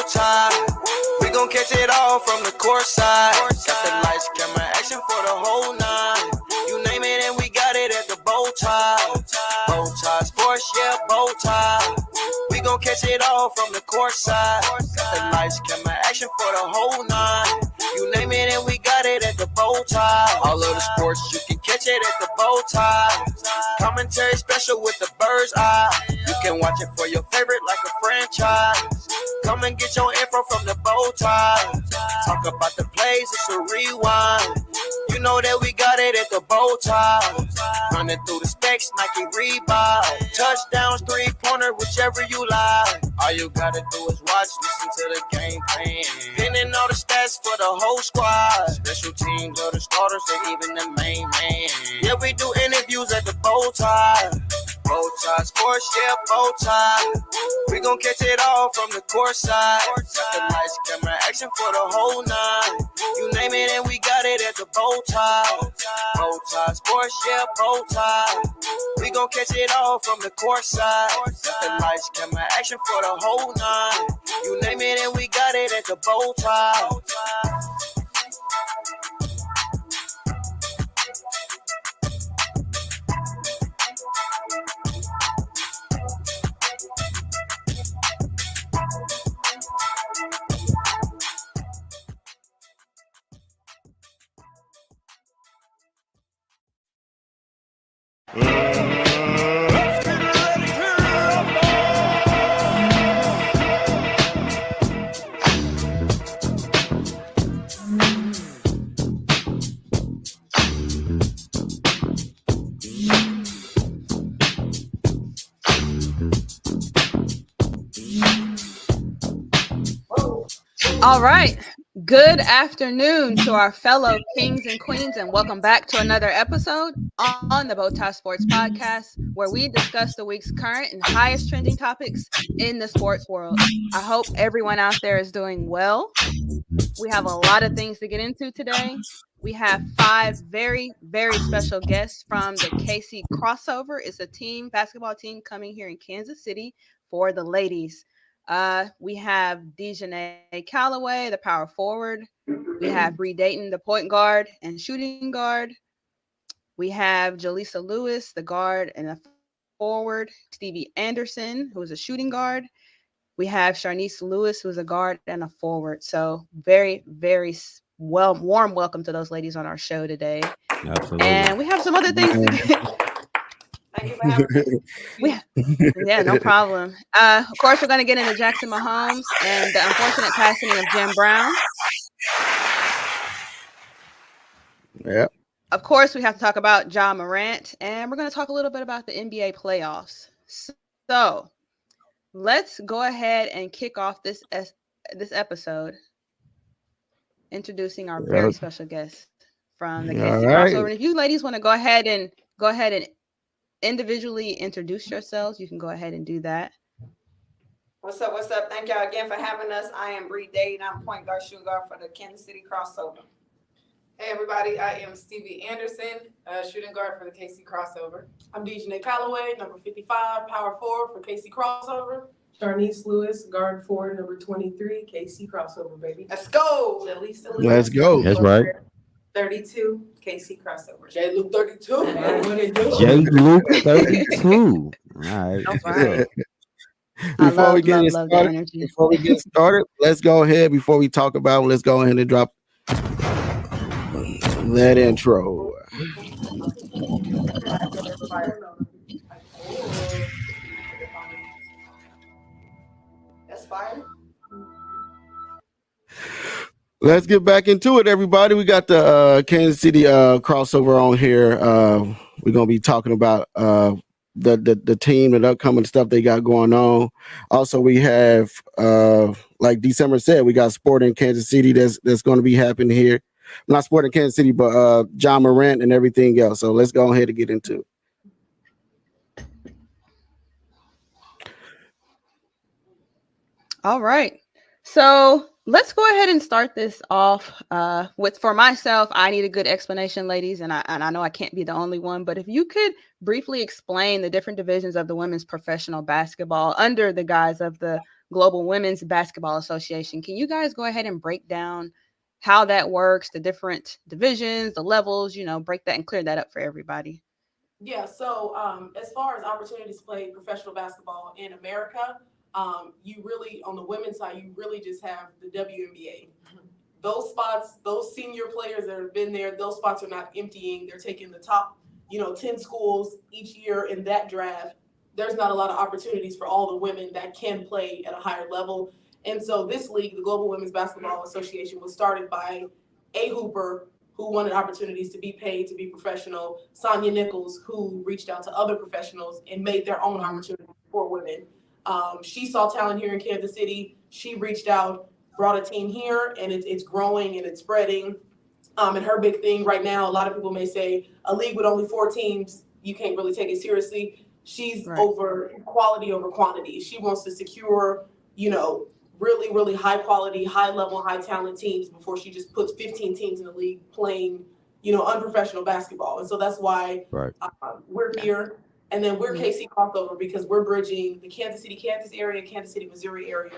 BowTie. We gon' catch it all from the court side. Got the lights, camera, action for the whole night. You name it and we got it at the BowTie. BowTie Sports, yeah, BowTie. We gon' catch it all from the court side. Got the lights, camera, action for the whole night. You name it and we got it at the BowTie. All of the sports, you can catch it at the BowTie. Commentary special with the bird's eye. You can watch it for your favorite like a franchise. Come and get your info from the BowTie. Talk about the plays, it's a rewind. You know that we got it at the BowTie. Running through the specs, Nike Reebok. Touchdowns, three-pointer, whichever you like. All you gotta do is watch, listen to the game plan. Pinning all the stats for the whole squad. Special teams or the starters or even the main man. Yeah, we do interviews at the BowTie. BowTie Sports, yeah, BowTie. We gon' catch it all from the court side. Got the lights, camera, action for the whole night. You name it and we got it at the BowTie. BowTie Sports, yeah, BowTie. We gon' catch it all from the court side. Got the lights, camera, action for the whole night. You name it and we got it at the BowTie. All right. Good afternoon to our fellow kings and queens, and welcome back to another episode on the BowTie Sports Podcast, where we discuss the week's current and highest trending topics in the sports world. I hope everyone out there is doing well. We have a lot of things to get into today. We have 5 very, very special guests from the KCrossover. It's a basketball team coming here in Kansas City for the ladies. We have Dejanay Calloway, the power forward. We have Bree Dayton, the point guard and shooting guard. We have Jallisa Lewis, the guard and the forward. Stevie Anderson, who is a shooting guard. We have Sharniece Lewis, who is a guard and a forward. So very, very warm welcome to those ladies on our show today. Absolutely. And we have some other things to get. Thank you for having me. Yeah, no problem. Of course, we're going to get into Jackson Mahomes and the unfortunate passing of Jim Brown. Yeah. Of course, we have to talk about Ja Morant, and we're going to talk a little bit about the NBA playoffs. So let's go ahead and kick off this episode introducing our very special guest from the KCrossover. And if you ladies want to go ahead and individually introduce yourselves, you can go ahead and do that. What's up? Thank y'all again for having us. I am Bree Dayton. I'm point guard, shooting guard for the Kansas City Crossover. Hey everybody, I am Stevie Anderson, shooting guard for the KCrossover. I'm Dejanay Calloway, number 55, power forward for KCrossover. Sharniece Lewis, guard forward, number 23, KCrossover, baby. Let's go. Jallisa Lewis. Let's go. That's right. 32, KCrossover. J. Luke 32. What it do? J. Luke 32. All right. All right. Before we get started, let's go ahead. Before we talk about it, let's go ahead and drop that intro. That's fire. Let's get back into it, everybody. We got the Kansas City crossover on here. We're gonna be talking about the team and upcoming stuff they got going on. Also, we have like December said, we got sport in Kansas City that's going to be happening here. Not sport in Kansas City, but Ja Morant and everything else. So let's go ahead and get into it. All right. So let's go ahead and start this off for myself. I need a good explanation, ladies, and I know I can't be the only one, but if you could briefly explain the different divisions of the women's professional basketball under the guise of the Global Women's Basketball Association. Can you guys go ahead and break down how that works, the different divisions, the levels, break that and clear that up for everybody? Yeah, so as far as opportunities to play professional basketball in America, you really, on the women's side, you really just have the WNBA. Those spots, those senior players that have been there, those spots are not emptying. They're taking the top, 10 schools each year in that draft. There's not a lot of opportunities for all the women that can play at a higher level. And so this league, the Global Women's Basketball Association, was started by a hooper who wanted opportunities to be paid, to be professional, Sonia Nichols, who reached out to other professionals and made their own opportunities for women. She saw talent here in Kansas City. She reached out, brought a team here, and it's growing and it's spreading. And her big thing right now, a lot of people may say a league with only 4 teams, you can't really take it seriously. She's over quality over quantity. She wants to secure, really, really high quality, high level, high talent teams before she just puts 15 teams in the league playing, unprofessional basketball. And so that's why we're here. And then we're KCrossover because we're bridging the Kansas City, Kansas area, Kansas City, Missouri area.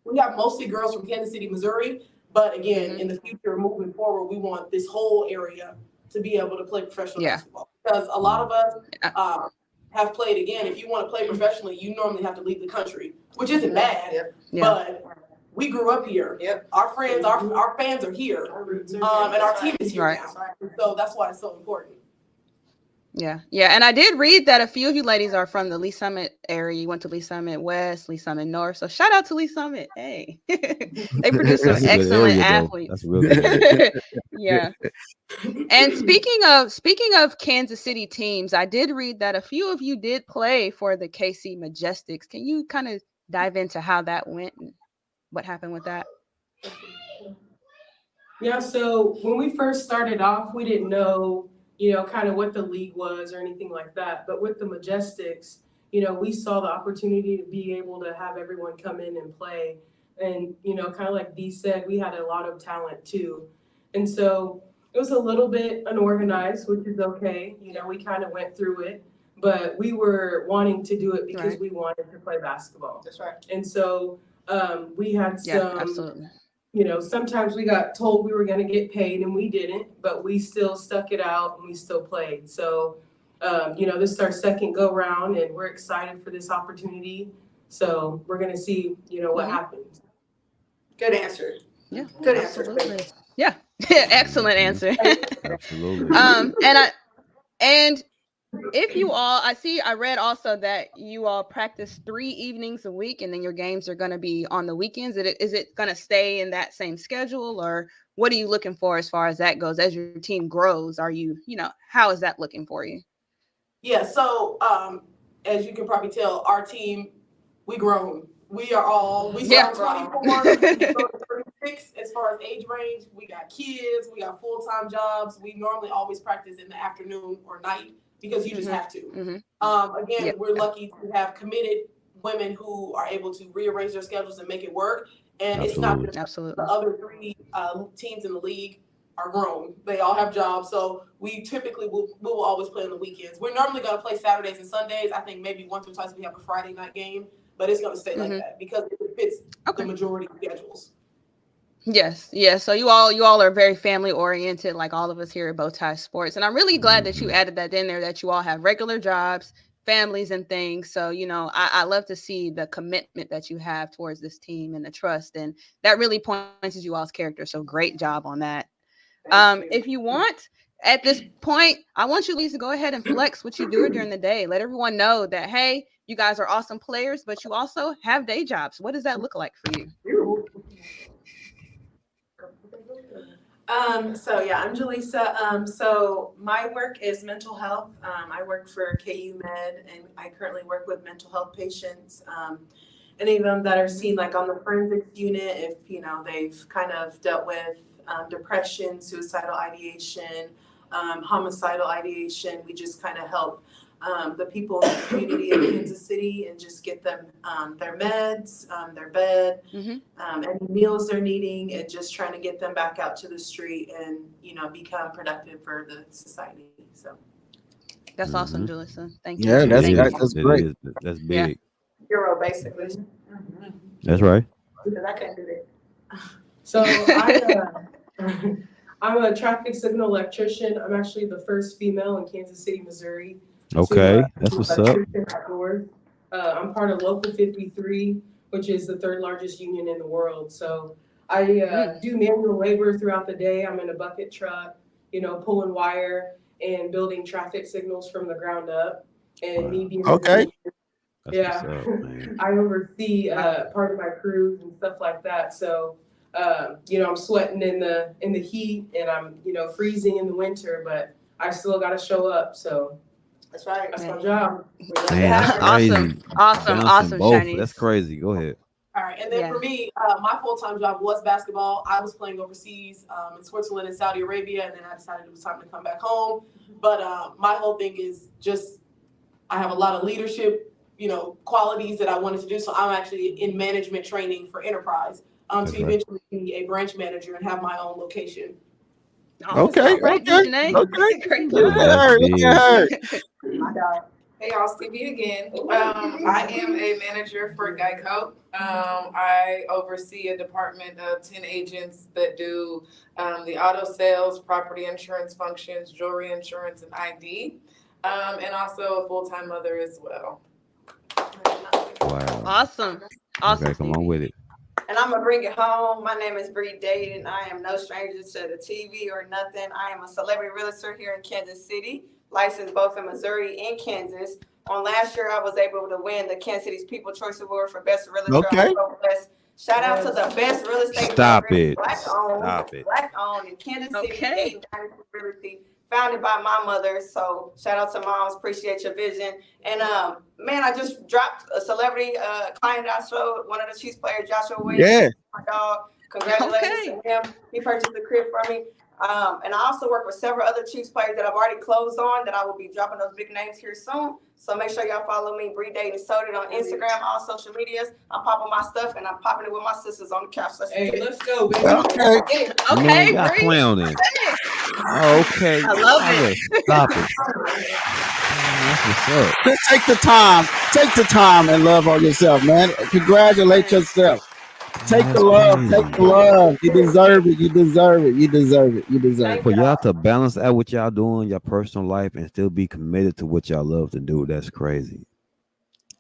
We have mostly girls from Kansas City, Missouri. But again, in the future, moving forward, we want this whole area to be able to play professional basketball. Because a lot of us have played, again, if you want to play professionally, you normally have to leave the country, which isn't bad. But we grew up here. Our friends, our fans are here. And our team is here now. So that's why it's so important. Yeah. And I did read that a few of you ladies are from the Lee Summit area. You went to Lee Summit West, Lee Summit North. So shout out to Lee Summit. Hey, they produce some excellent athletes. That's real good. Yeah. And speaking of Kansas City teams, I did read that a few of you did play for the KC Majestics. Can you kind of dive into how that went and what happened with that? Yeah. So when we first started off, we didn't know, kind of what the league was or anything like that. But with the Majestics, we saw the opportunity to be able to have everyone come in and play. And, kind of like Dee said, we had a lot of talent too. And so it was a little bit unorganized, which is okay. We kind of went through it, but we were wanting to do it because we wanted to play basketball. That's right. And so we had some, absolutely. Sometimes we got told we were going to get paid and we didn't, but we still stuck it out and we still played. So, this is our second go round and we're excited for this opportunity. So we're going to see, what happens. Good answer. Yeah. Good answer. Absolutely. Yeah. Excellent answer. Absolutely. And if you all, I read also that you all practice 3 evenings a week and then your games are going to be on the weekends. Is it going to stay in that same schedule, or what are you looking for as far as that goes? As your team grows, are you, how is that looking for you? Yeah. So, as you can probably tell, our team, we grown. We start 24, 36 as far as age range. We got kids, we got full-time jobs. We normally always practice in the afternoon or night because you just have to. We're lucky to have committed women who are able to rearrange their schedules and make it work. And it's not just the other 3 teams in the league are grown. They all have jobs. So we typically will always play on the weekends. We're normally going to play Saturdays and Sundays. I think maybe once or twice we have a Friday night game, but it's going to stay like that because it fits the majority of schedules. Yes. So you all are very family oriented, like all of us here at BowTie Sports. And I'm really glad that you added that in there, that you all have regular jobs, families and things. So, I love to see the commitment that you have towards this team and the trust. And that really points to you all's character. So great job on that. If you want, at this point, I want you ladies to go ahead and flex what you do during the day. Let everyone know that, hey, you guys are awesome players, but you also have day jobs. What does that look like for you? I'm Jallisa. So my work is mental health. I work for KU Med, and I currently work with mental health patients. Any of them that are seen like on the forensics unit, if they've kind of dealt with depression, suicidal ideation, homicidal ideation, we just kind of help the people in the community in Kansas City and just get them their meds, their bed, any meals they're needing, and just trying to get them back out to the street and, become productive for the society. So that's awesome, Jallisa. Thank you. Yeah, that's great. That's big. Hero, basically. That's right. Because I couldn't do that. So I'm a traffic signal electrician. I'm actually the first female in Kansas City, Missouri. Okay, To, that's be what's an up. electrician outdoors. I'm part of Local 53, which is the third largest union in the world. So I do manual labor throughout the day. I'm in a bucket truck, pulling wire and building traffic signals from the ground up. And Wow. me being Okay. That's yeah, what's up, man. I oversee part of my crews and stuff like that. So, I'm sweating in the heat and I'm, freezing in the winter, but I still got to show up. So That's right. that's my job. Man, that's crazy. Awesome, Balancing both. Sharniece. That's crazy. Go ahead. All right, and then Yeah. for me, my full-time job was basketball. I was playing overseas in Switzerland and Saudi Arabia, and then I decided it was time to come back home. But my whole thing is just I have a lot of leadership, qualities that I wanted to do. So I'm actually in management training for enterprise That's to right. eventually be a branch manager and have my own location. Okay. All right, Okay. Janae. Okay. Great Look job. at her. Look at her. My dog. Hey y'all, Stevie again. I am a manager for Geico. I oversee a department of 10 agents that do the auto sales, property insurance functions, jewelry insurance, and ID, and also a full-time mother as well. Wow. Awesome. Okay, come on with it. And I'm gonna bring it home. My name is Bree Dade, and I am no stranger to the TV or nothing. I am a celebrity realtor here in Kansas City, licensed both in Missouri and Kansas. On last year, I was able to win the Kansas City's People Choice Award for Best Realtor. Okay. I'm so blessed. Shout out to the best real estate Stop brokerage, it. Stop it. Black owned in Kansas City, Okay. Dayton Dynasty Realty, founded by my mother. So shout out to moms, appreciate your vision. And man, I just dropped a celebrity client I showed, one of the Chiefs players, Joshua Williams. Yeah. My dog. Congratulations to him. He purchased the crib for me. And I also work with several other Chiefs players that I've already closed on that I will be dropping those big names here soon. So make sure y'all follow me, Bree Dade and Soda on Instagram, all social medias. I'm popping my stuff and I'm popping it with my sisters on the couch. Let's go, baby. Okay. Okay, Y'all Bree. clowning. Okay. I love it. Stop it. That's what's up. Just take the time. Take the time and love on yourself, man. Congratulate yourself. Take the love. Take the love. You deserve it. You deserve it. You deserve it. You deserve it. For y'all to balance out what y'all doing, your personal life, and still be committed to what y'all love to do, that's crazy.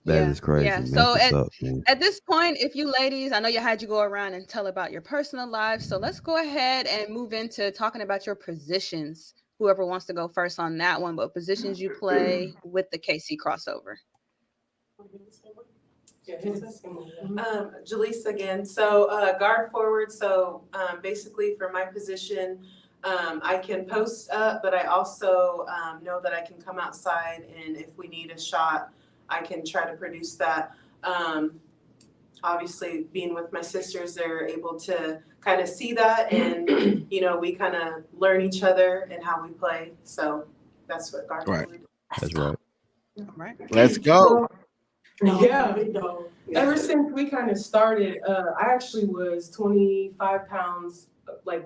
That is crazy. Yeah. Man. So That's what's up, man. at this point, if you ladies, I know you had you go around and tell about your personal lives. So let's go ahead and move into talking about your positions. Whoever wants to go first on that one, but positions you play with the KC crossover. Jallisa again. So guard forward. So basically for my position, I can post up, but I also know that I can come outside, and if we need a shot, I can try to produce that. Obviously, being with my sisters, they're able to kind of see that, and we kind of learn each other and how we play. So that's what guard Right. forward. That's right. All right. Let's go. Yeah. Ever since we kind of started, I actually was 25 pounds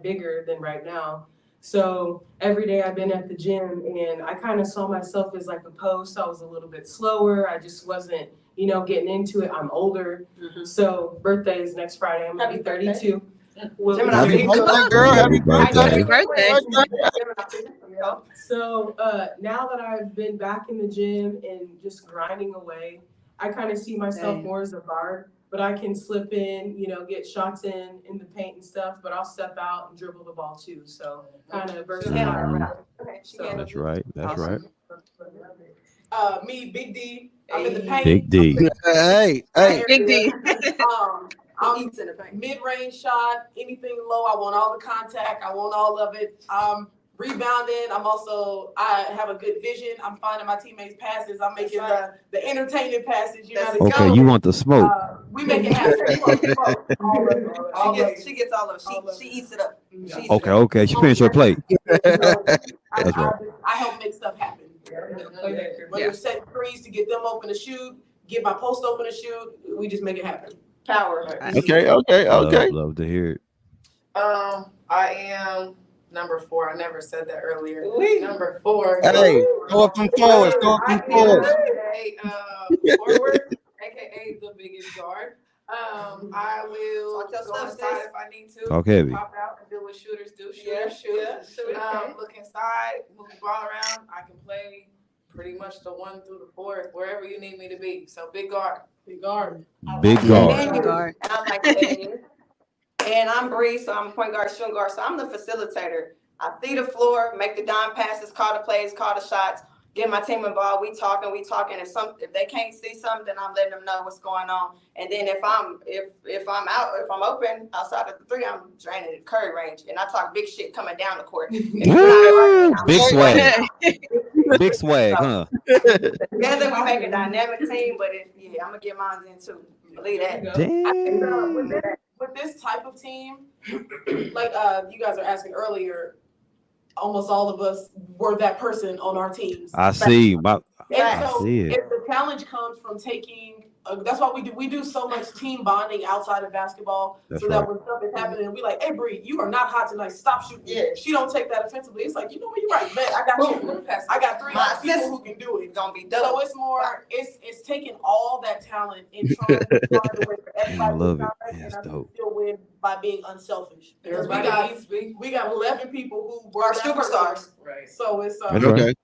bigger than right now. So every day I've been at the gym, and I kind of saw myself as like a post. I was a little bit slower. I just wasn't, getting into it. I'm older. So birthday is next Friday. I'm gonna be 32. Happy birthday, girl. Happy birthday. Happy birthday. So now that I've been back in the gym and just grinding away, I kind of see myself Same. more as a guard, but I can slip in, get shots in the paint and stuff, but I'll step out and dribble the ball too. So kind of versatile. That's right. That's right. Me, Big D, I'm in the paint. Big D. Hey. Big D. I'm mid-range shot, anything low. I want all the contact. I want all of it. Rebounding. I have a good vision. I'm finding my teammates' passes. I'm making the entertaining passes. Okay, you want the smoke. We make it happen. She gets all of it. She eats it up. Okay. She finished her plate. That's right. I help make stuff happen. Whether set threes to get them open to shoot, get my post open to shoot, we just make it happen. Power. Okay. Love to hear it. I am number 4. I never said that earlier. Number 4. Hey, go up from forward. Go up from forward. Forward, aka the biggest guard. I will Talk your go stuff, inside sis. if I need to. Talk heavy. Pop out and do what shooters do. Yeah, Shooters shoot. okay. Look inside, move the ball around. I can play pretty much the 1 through the 4, wherever you need me to be. So big guard. Big guard. Big guard. Big guard. And I'm like, and I'm Bree, so I'm a point guard, shooting guard. So I'm the facilitator. I feed the floor, make the dime passes, call the plays, call the shots, get my team involved. We talking. If they can't see something, then I'm letting them know what's going on. And then if I'm open outside of the 3, I'm draining the curry range, and I talk big shit coming down the court. Woo! Big swag. Big swag, huh? Together we make a dynamic team, but I'm gonna get mine in too. Believe that. Damn. With this type of team, like you guys are asking earlier, almost all of us were that person on our teams. I see. And I so see it. if the challenge comes from taking, that's why we do so much team bonding outside of basketball. That's so right. that when stuff is happening, we like, hey Bree, you are not hot tonight. Stop shooting. Yeah. She don't take that offensively. It's like, you know what, you're right, man. I got you. I got 3 My people who can do it. It's gonna be done. So it's more, it's taking all that talent and trying to find a way for everybody I love to it. shine, Yeah, and it's I can dope. still win by being unselfish. Because Everybody we got 11 people who were Are that superstars. person. Right. So it's That's right. Okay.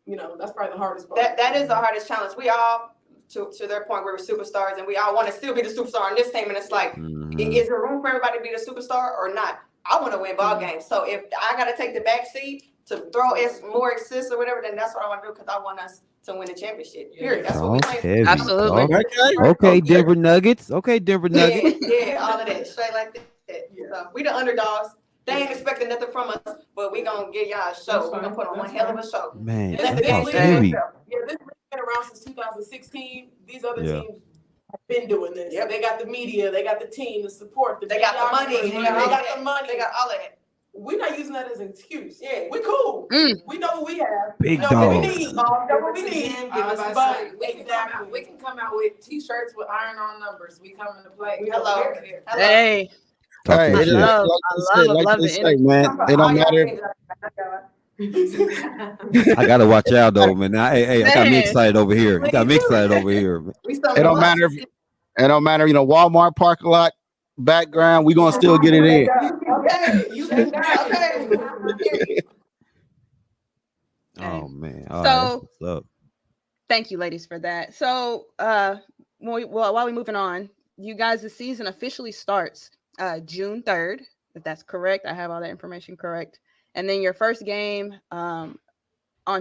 you know, that's probably the hardest part. That is the hardest challenge. We all, to their point, we were superstars, and we all want to still be the superstar on this team. And it's like, Mhm. is there room for everybody to be the superstar or not? I want to win ball games. So if I got to take the back seat to throw more assists or whatever, then that's what I want to do because I want us to win the championship. Period. That's what we Talk play. heavy. Absolutely. Talk- Okay, Denver Nuggets. Okay, Denver Nuggets. Yeah, all of that, straight like that. So we the underdogs. They ain't expecting nothing from us, but we gonna give y'all a show. We're gonna put on one hell of a show. Man, Let the that's game talk speak for heavy. itself. Yeah, this league's been around since 2016. These other Yeah. teams have been doing this. Yep. They got the media, they got the team, the support, They got the money. videographers, They they got all got that. the money. They got all of that. We're not using that as an excuse. Yeah. We cool. Mm. We know what we have. Big we know what we dogs. need. We know what we need. I was about to But say, we can come out with t-shirts with iron-on numbers. We coming to play. Hello. Hey, Talk Hey, your it shit. is- love- like I they love say- it, like love they it. say, man, it don't matter. I gotta watch out though, man. Hey, I got me Man. excited over here. You got me excited over here. It don't matter. It don't matter. You know, Walmart parking lot background. We gonna still get it in. Okay, you can okay. Oh man. All right, So- that's what's up. thank you, ladies, for that. So, while we're moving on, you guys, the season officially starts June 3rd, if that's correct. I have all that information correct. And then your first game on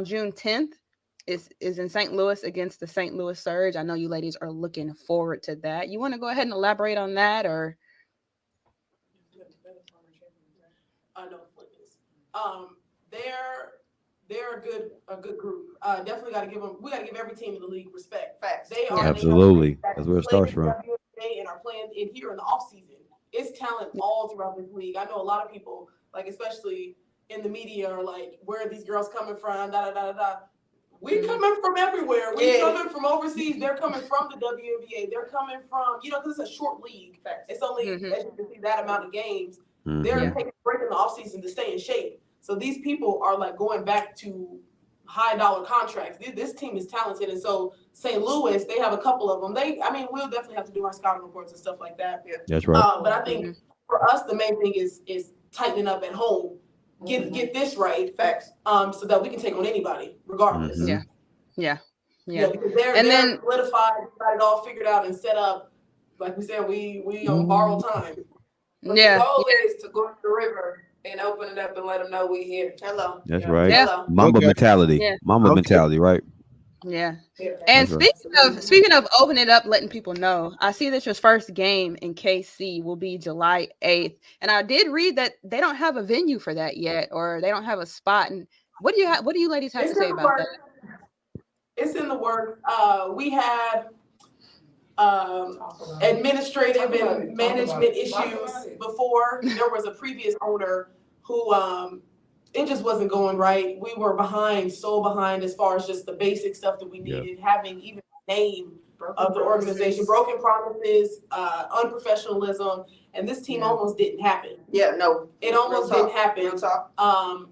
June 10th is in St. Louis against the St. Louis Surge. I know you ladies are looking forward to that. You want to go ahead and elaborate on that, or? No, they're a good group. Definitely got to give them. We got to give every team in the league respect. Facts. They are Absolutely. That's where it starts from. And are playing in here in the off season. It's talent all throughout this league. I know a lot of people, like especially in the media, are like, "Where are these girls coming from?" Da da da da. We coming from everywhere. We coming from overseas. They're coming from the WNBA. They're coming from, because it's a short league. It's only, as you can see, that amount of games. They're taking a break in the offseason to stay in shape. So these people are like going back to high dollar contracts. This team is talented. And so St. Louis, they have a couple of them. We'll definitely have to do our scouting reports and stuff like that. That's right. But I think for us, the main thing is tightening up at home. Get this right, facts, so that we can take on anybody, regardless. Mhm. Yeah. Because they're solidified, got it all figured out and set up. Like we said, we on borrowed time. But the goal is to go to the river and open it up and let them know we here. Hello. That's right. Yeah. Mamba mentality. Yeah. Mamba mentality, right? Yeah. And That's speaking of opening it up, letting people know, I see that your first game in KC will be July 8th. And I did read that they don't have a venue for that yet, or they don't have a spot. And what do you ladies have to say about that? It's in the works. We had administrative and management issues before. There was a previous owner who it just wasn't going right. We were so behind as far as just the basic stuff that we needed, having even a name of the organization, broken promises, unprofessionalism, and this team almost didn't happen. Yeah, no. It almost didn't happen. Real talk.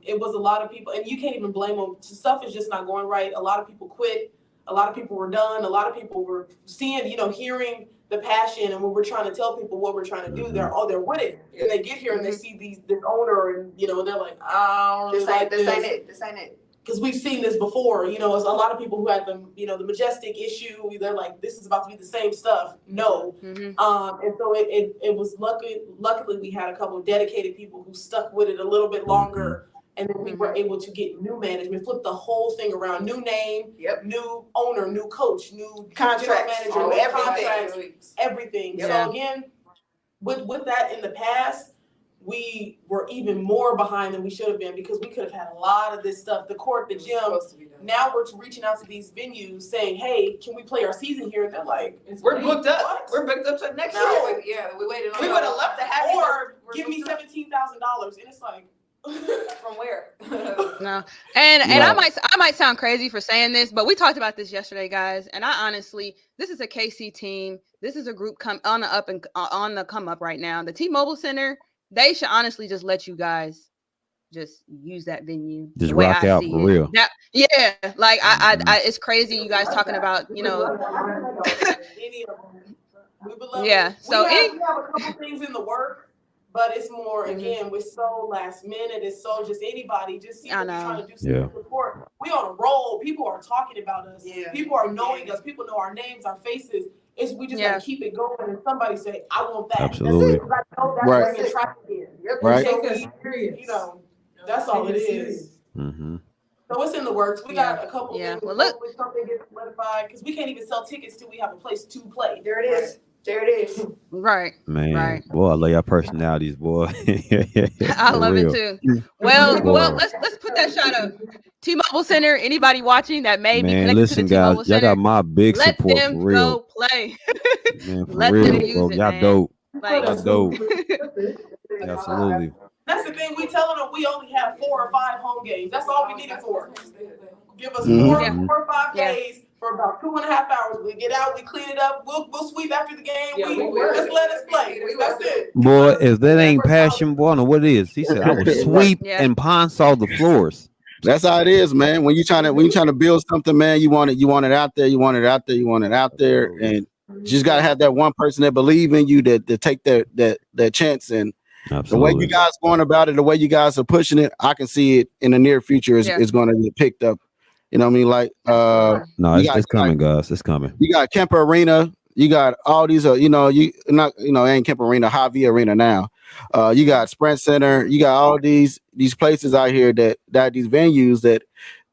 It was a lot of people, and you can't even blame them. Stuff is just not going right. A lot of people quit. A lot of people were done. A lot of people were seeing, hearing the passion, and when we're trying to tell people what we're trying to do, they're with it. And they get here and they see this owner, and they're like, I don't really like this. This ain't it. Because we've seen this before, it's a lot of people who had the Majestic issue. They're like, this is about to be the same stuff. No. Mm-hmm. And so it was luckily we had a couple of dedicated people who stuck with it a little bit longer. And then we were able to get new management, flip the whole thing around, new name, new owner, new coach, new Contract manager, everything. Yeah. So again, with that in the past, we were even more behind than we should have been, because we could have had a lot of this stuff, the court, the gym. Now we're reaching out to these venues saying, hey, can we play our season here? And they're like, we're booked up. What? We're booked up to next year. We waited on. We would have loved to have you. Or give me $17,000. And it's like, from where? No. And I might sound crazy for saying this, but we talked about this yesterday, guys. And I honestly, this is a KC team. This is a group on the come up right now. The T-Mobile Center, they should honestly just let you guys just use that venue. Just rock out for real. Like I it's crazy you guys talking about, we would love it. So we have a couple things in the work, but it's more, again, we're so last minute. It's so just anybody, just see what we're trying to do some support. We on a roll. People are talking about us. Yeah. People are knowing us. People know our names, our faces. We just gotta keep it going, and somebody say, I want that. Absolutely. That's bringing traffic in. Right. So that's all it is. Mm-hmm. So it's in the works. We got a couple things. Well, look, something gets solidified, because we can't even sell tickets till we have a place to play. There it is. There it is. Right. Man, right. Boy, I love your personalities, boy. I love it too. Well, let's put that shot up. T-Mobile Center. Anybody watching that may be connected to the T-Mobile guys, Center, y'all got my big let support them for real. go play. Man, for let real, them use bro. it, Y'all man. dope. Like, Y'all dope. Absolutely. That's the thing. We telling them we only have 4 or 5 home games. That's all we need it for. Give us 4 or 5 days for about 2.5 hours. We get out, we clean it up. We'll sweep after the game. Just let us play. That's it. Boy, if that ain't passion, boy, I don't know what it is. He said I would sweep and pine saw the floors. That's how it is, man. When you're trying to build something, man, you want it out there, you want it out there, and you just gotta have that one person that believe in you, that take that chance. And Absolutely. The way you guys going about it, the way you guys are pushing it, I can see it in the near future is going to get picked up. You know what I mean? Like, no, it's coming, guys. It's coming. You got Kemper Arena. You got all these, it ain't Kemper Arena, Javi Arena now. You got Sprint Center. You got all these places out here that these venues that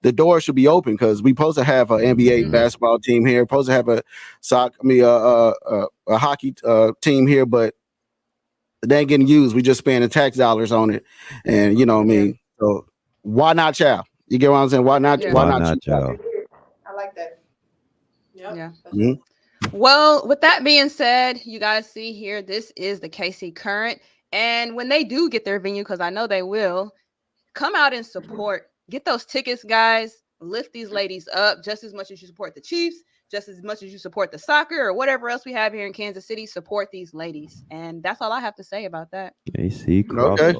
the door should be open, because we supposed to have an NBA basketball team here, supposed to have a hockey team here, but they ain't getting used. We just spending tax dollars on it, and you know what I mean. So why not y'all? You get what I'm saying? Why not? Yeah. Why not y'all? I like that. Yeah. Mm-hmm. Well, with that being said, you guys see here, this is the KC Current. And when they do get their venue, because I know they will, come out and support. Get those tickets, guys. Lift these ladies up just as much as you support the Chiefs, just as much as you support the soccer or whatever else we have here in Kansas City. Support these ladies. And that's all I have to say about that. KCrossover. Okay.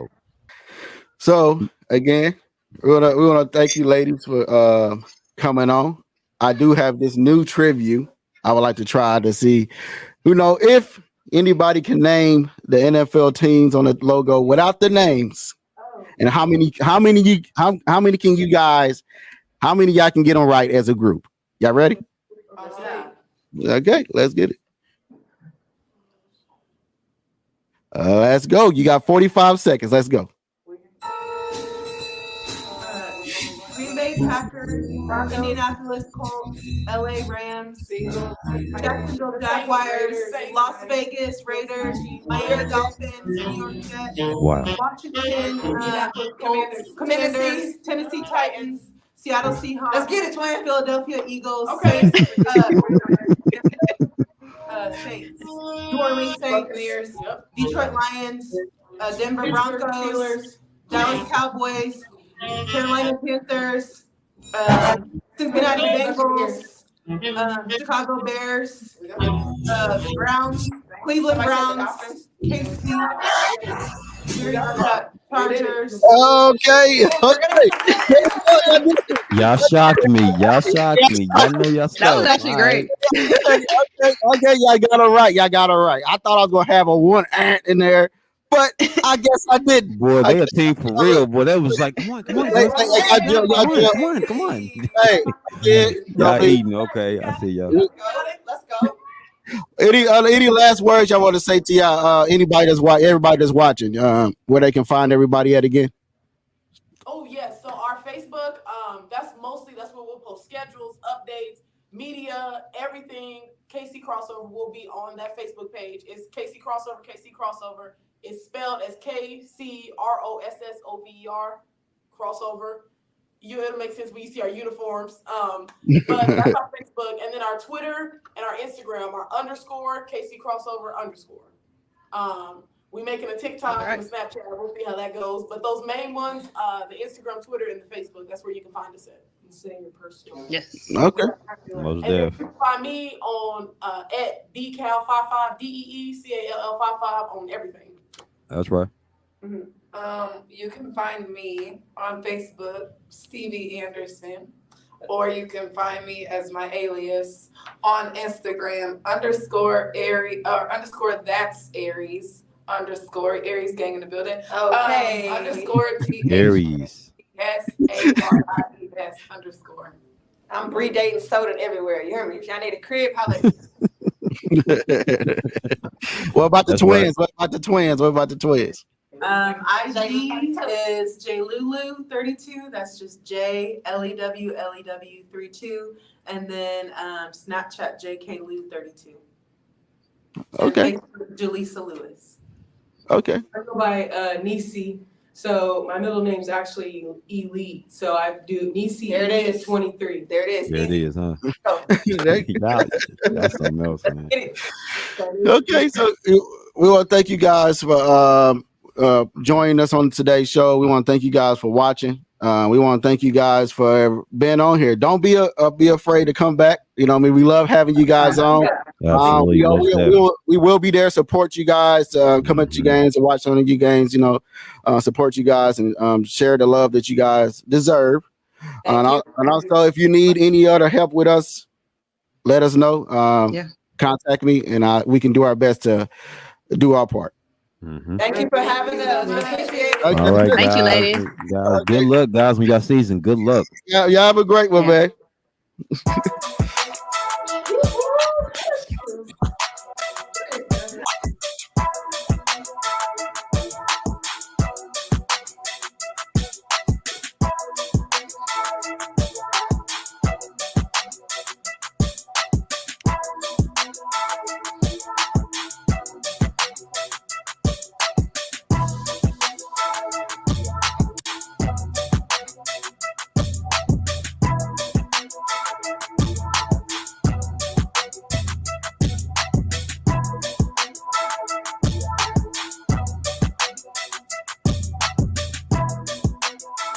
So, again, we want to thank you, ladies, for coming on. I do have this new trivia I would like to try to see, if anybody can name the NFL teams on the logo without the names, and how many y'all can get them right as a group. Y'all ready? Okay, let's get it. Let's go. You got 45 seconds. Let's go. Green Bay Packers, Indianapolis Colts, LA Rams, Jacksonville Jaguars, Las Vegas Raiders, Miami Dolphins, New York Jets, Washington Commanders, Tennessee Titans, Seattle Seahawks. Let's get it, twin. Philadelphia Eagles. Okay. Saints, New Orleans Saints, Detroit Lions, Denver Broncos, Dallas Cowboys, Carolina Panthers, Cincinnati Bengals, Chicago Bears, Browns, Cleveland Browns, KC, Chargers. Okay. Y'all shocked me. Y'all know y'all stuff. That was actually great. Okay, y'all got it right. Y'all got it right. I thought I was gonna have a one ant in there, but I guess I didn't. Boy, they a team for real. Boy, that was like, come on, Hey, guys. Come on. Hey, yeah, Y'all eating, okay? I see y'all. Let's go. Any last words y'all want to say to y'all? Anybody that's everybody that's watching, where they can find everybody at again? Oh yes, so our Facebook, that's where we'll post schedules, updates, media, everything. KC Crossover will be on that Facebook page. It's KC Crossover. KC Crossover. It's spelled as KCROSSOVER crossover. It'll make sense when you see our uniforms. But that's our Facebook, and then our Twitter and our Instagram are _ KC Crossover _. We making a TikTok and a Snapchat. We'll see how that goes. But those main ones, the Instagram, Twitter, and the Facebook, that's where you can find us at. Say your personal. Yes. Okay. Most and then def. you can find me on at DeeCal55, DeeCall55 on everything. That's right. You can find me on Facebook, Stevie Anderson, or you can find me as my alias on Instagram _that's Aries _Aries gang in the building. Okay. Aries. _THARIES_. I'm dating soda everywhere. You hear me? If y'all need a crib, holla. What about the That's twins? right. What about the twins? What about the twins? IG is JLulu32. That's just JLEWLEW32, and then Snapchat JKLU32. Okay. Jallisa Lewis. Okay. I go by Nisi. So my middle name's actually Elite. So I do Nisi There it Elite is. 23. There it is. There it is, huh? Okay, That's something else, man. so we want to thank you guys for joining us on today's show. We want to thank you guys for watching. We want to thank you guys for being on here. Don't be afraid to come back. You know what I mean? We love having you guys on. Absolutely. We will be there, support you guys, come at you games and watch some of you games, support you guys and share the love that you guys deserve. And also, if you need any other help with us, let us know. Contact me and we can do our best to do our part. Thank you for having us. Appreciate it. All right, Thank guys. you, ladies. Guys, good luck, guys. We got season. Good luck. Yeah, have a great one, man.